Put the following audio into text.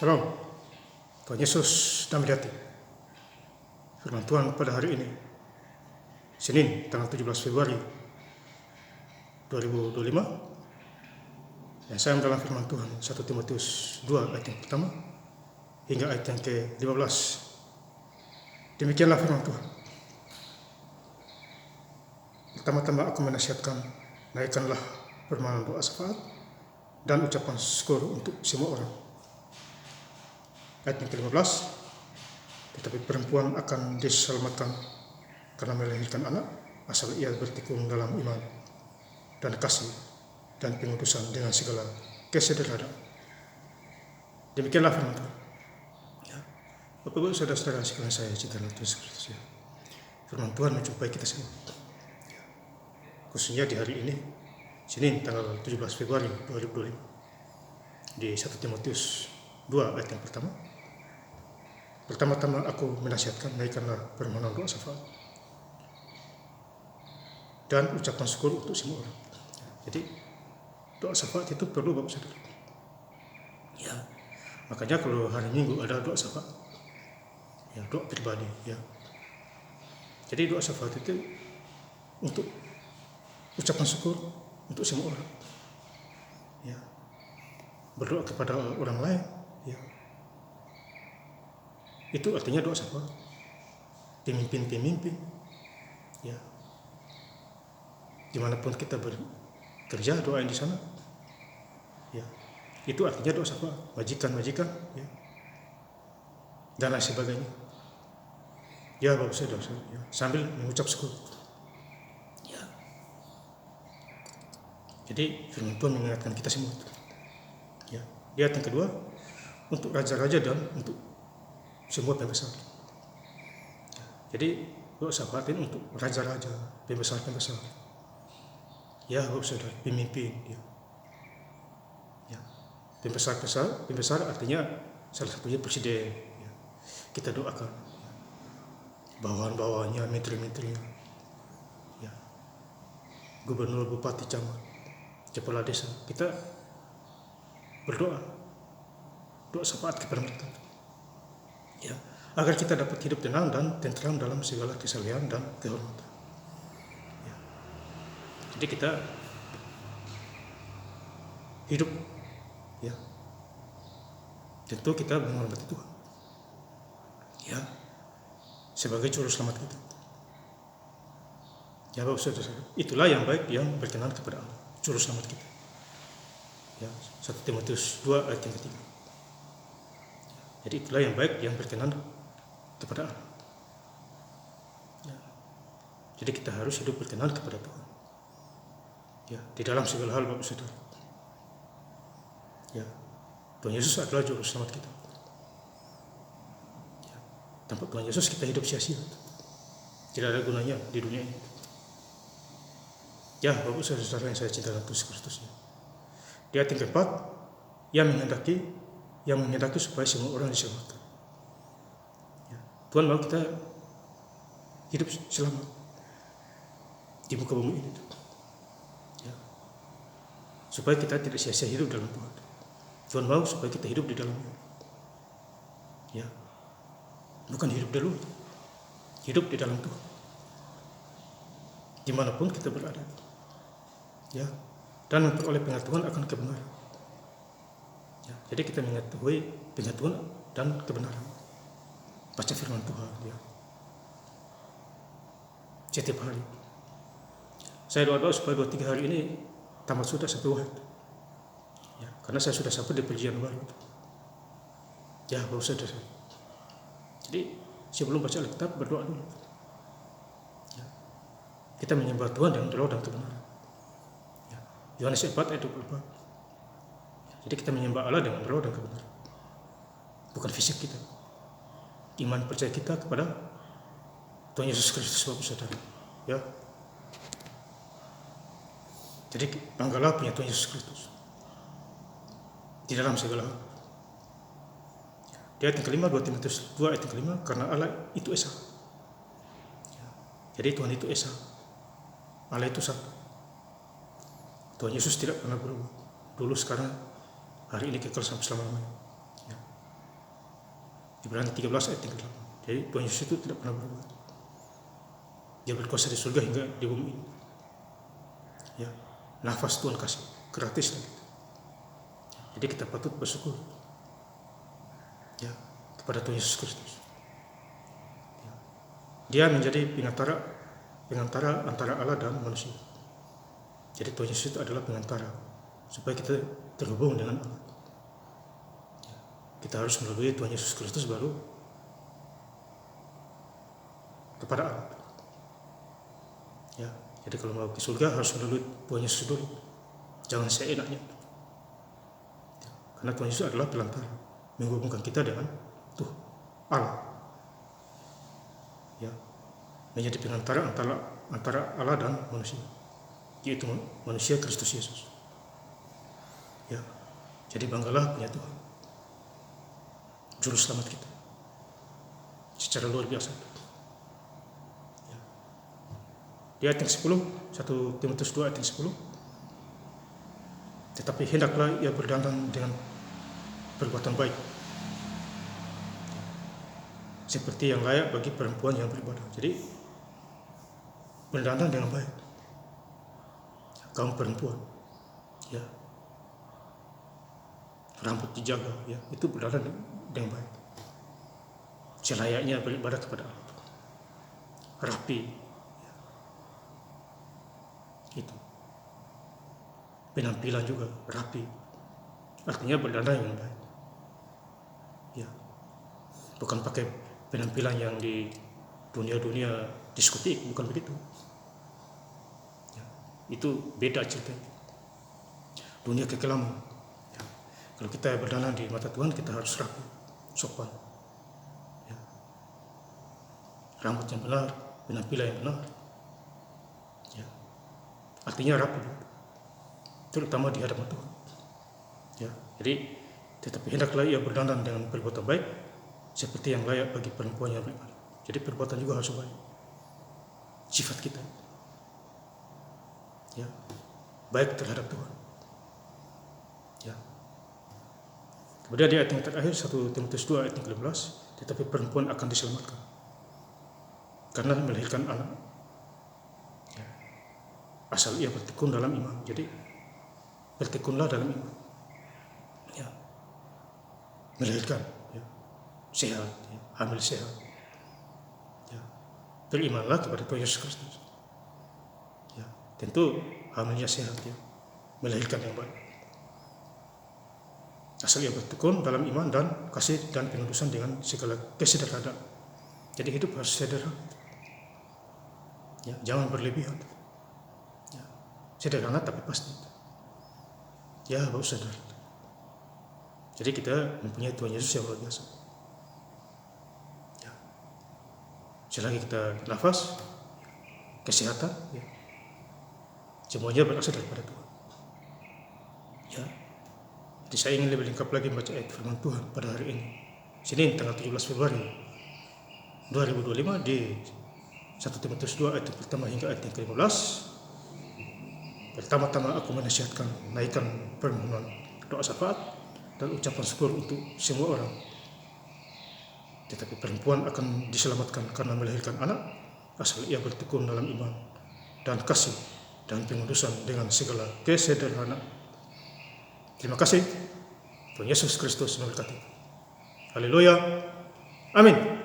Salam, Tuhan Yesus damai hati. Firman Tuhan pada hari ini, Senin tanggal 17 Februari 2025. Yang saya dalam firman Tuhan 1 Timotius 2 ayat yang pertama hingga ayat yang ke-15. Demikianlah firman Tuhan. Pertama-tama aku menasihatkan, naikkanlah permohonan doa syafaat dan ucapan syukur untuk semua orang. Ayat yang ke-15, tetapi perempuan akan diselamatkan karena melahirkan anak asal ia bertekun dalam iman dan kasih dan pengudusan dengan segala kesederhanaan. Demikianlah firman Tuhan. Ya. Bapak Ibu saudara-saudara sekalian saya cinta dalam Tuhan Yesus Kristus. Firman Tuhan menjumpai kita semua. Ya. Khususnya di hari ini, Senin tanggal 17 Februari 2025, di 1 Timotius 2 ayat yang pertama. Pertama-tama aku menasihatkan, naikkanlah permohonan doa syafaat dan ucapan syukur untuk semua orang. Jadi doa syafaat itu perlu Bapak Saudara. Ya, makanya kalau hari Minggu ada doa syafaat, ya doa pribadi. Ya. Jadi doa syafaat itu untuk ucapan syukur untuk semua orang. Ya, berdoa kepada orang lain. Ya. Itu artinya doa syafaat. Pemimpin-pemimpin, ya, dimanapun kita bekerja doain di sana, ya, itu artinya doa syafaat. Majikan-majikan, ya, dan lain sebagainya. Ya, Bapak Saudara, ya, sambil mengucap syukur. Ya. Jadi firman Tuhan mengingatkan kita semua. Ya, di ayat yang kedua, untuk raja-raja dan untuk semua pembesar. Jadi doa syafaat ini untuk raja-raja, pembesar-pembesar. Ya, Bapak Saudara, pemimpin. Ya. Ya. Pembesar artinya salah satunya presiden. Ya. Kita doakan. Ya. Bawahan-bawahannya, menteri-menterinya. Ya. Gubernur, bupati, camat, kepala desa. Kita berdoa. Doa syafaat kepada mereka. Ya, agar kita dapat hidup tenang dan tentram dalam segala kesalehan dan kehormatan. Ya. Jadi kita hidup, ya, tentu kita menghormati Tuhan, ya, sebagai juru selamat kita. Ya, Bapak Saudara, itulah yang baik yang berkenan kepada Allah, juru selamat kita. Ya, 1 Timotius 2 ayat yang ketiga. Jadi itulah yang baik yang berkenan kepada Allah. Ya. Jadi kita harus hidup berkenan kepada Tuhan. Ya, di dalam segala hal Bapak Saudara. Ya, Tuhan Yesus adalah juru selamat kita. Ya. Tanpa Tuhan Yesus kita hidup sia-sia. Tidak ada gunanya di dunia ini. Ya, Bapak Saudara yang saya cinta dalam Tuhan Kristus. Di ayat yang keempat, yang menghendaki supaya semua orang diselamatkan. Ya. Tuhan mau kita hidup selamat di muka bumi ini. Ya. Supaya kita tidak sia-sia hidup dalam Tuhan. Tuhan mau supaya kita hidup di dalamnya. Ya. Bukan hidup dulu, hidup di dalam Tuhan. Dimanapun kita berada. Ya. Dan memperoleh pengetahuan akan kebenaran. Ya, jadi kita mengetahui pengetahuan dan kebenaran. Baca firman Tuhan, ya. Setiap hari. Saya doa supaya 2-3 hari ini tamat sudah 1 wahid. Ya, karena saya sudah sampai di perjanjian baru. Ya, baru saja. Jadi sebelum baca Alkitab berdoa dulu. Ya. Kita menyembah Tuhan dengan doa dan kebenaran. Ya. Yohanes 4 ayat 24. Jadi kita menyembah Allah dengan roh dan kebenaran. Bukan fisik kita. Iman percaya kita kepada Tuhan Yesus Kristus Bapak Saudara. Ya. Jadi banggalah punya Tuhan Yesus Kristus. Di dalam segala hal. Di ayat yang kelima, 2 Timotius 2 ayat yang kelima, karena Allah itu Esa. Ya. Jadi Tuhan itu Esa. Allah itu satu. Tuhan Yesus tidak pernah berubah. Dulu, sekarang, hari ini kekal sampai selama-lamanya. Ya. Ibrani 13 ayat 38. Jadi Tuhan Yesus itu tidak pernah berubah. Dia berkuasa di surga hingga di bumi ini. Ya, nafas Tuhan kasih gratis lagi. Jadi kita patut bersyukur ya kepada Tuhan Yesus Kristus. Ya. Dia menjadi pengantara antara Allah dan manusia. Jadi Tuhan Yesus itu adalah pengantara supaya kita terhubung dengan Allah. Ya. Kita harus melalui Tuhan Yesus Kristus baru kepada Allah. Ya, jadi kalau mau ke surga harus melalui Tuhan Yesus dulu. Jangan seenaknya. Ya, karena Tuhan Yesus adalah pelantara menghubungkan kita dengan Tuhan Allah. Ya, menjadi pengantara antara Allah dan manusia, yaitu manusia Kristus Yesus. Ya, jadi banggalah punya Tuhan, juru selamat kita, secara luar biasa. Ya. Di ayat yang 10, 1 Timotius 2 ayat yang 10, tetapi hendaklah ia berdandan dengan perbuatan baik, seperti yang layak bagi perempuan yang beribadah. Jadi berdandan dengan baik, kaum perempuan, ya, rambut dijaga, ya, itu berdandan dengan baik, selayaknya beribadah kepada Allah, rapi, ya. Itu penampilan juga rapi, artinya berdandan dengan baik, ya, bukan pakai penampilan yang di dunia diskotik, bukan begitu. Ya, itu beda cerita. Dunia kekelaman. Ya, kalau kita berdandan di mata Tuhan, kita harus rapi, sopan. Ya, rambut yang benar, penampilan yang benar. Ya, artinya rapi, terutama di hadapan Tuhan. Ya, jadi tetapi hendaklah ia berdandan dengan perbuatan baik, seperti yang layak bagi perempuan yang beribadah. Jadi perbuatan juga harus baik, sifat kita, ya, baik terhadap Tuhan. Ya. Kemudian di ayat yang terakhir 1 Timotius 2 ayat 15, tetapi perempuan akan diselamatkan karena melahirkan anak, ya, asal ia bertekun dalam iman. Jadi bertekunlah dalam iman, ya, melahirkan, ya, sehat, ya, hamil sehat, ya, berimanlah kepada Tuhan Yesus Kristus. Ya, tentu hamilnya sehat, ya, melahirkan yang baik, asal ia bertekun dalam iman dan kasih dan pengudusan dengan segala kesederhanaan. Jadi hidup harus sederhana, ya, jangan berlebihan, ya, sederhana tapi pasti, ya, harus sederhana. Jadi kita mempunyai Tuhan Yesus yang luar biasa. Ya. Selagi kita bernafas, kesehatan, ya, semuanya berasal daripada Tuhan. Ya. Jadi saya ingin lebih lengkap lagi membaca ayat firman Tuhan pada hari ini, Senin tanggal 17 Februari 2025 di 1 Timotius 2 ayat pertama hingga ayat yang ke-15. Pertama-tama aku menasihatkan naikkan permohonan doa syafaat dan ucapan syukur untuk semua orang. Tetapi perempuan akan diselamatkan karena melahirkan anak, asal ia bertekun dalam iman dan kasih dan pengudusan dengan segala kesederhanaan. Terima kasih. Tuhan Yesus Kristus memberkati. Haleluya. Amin.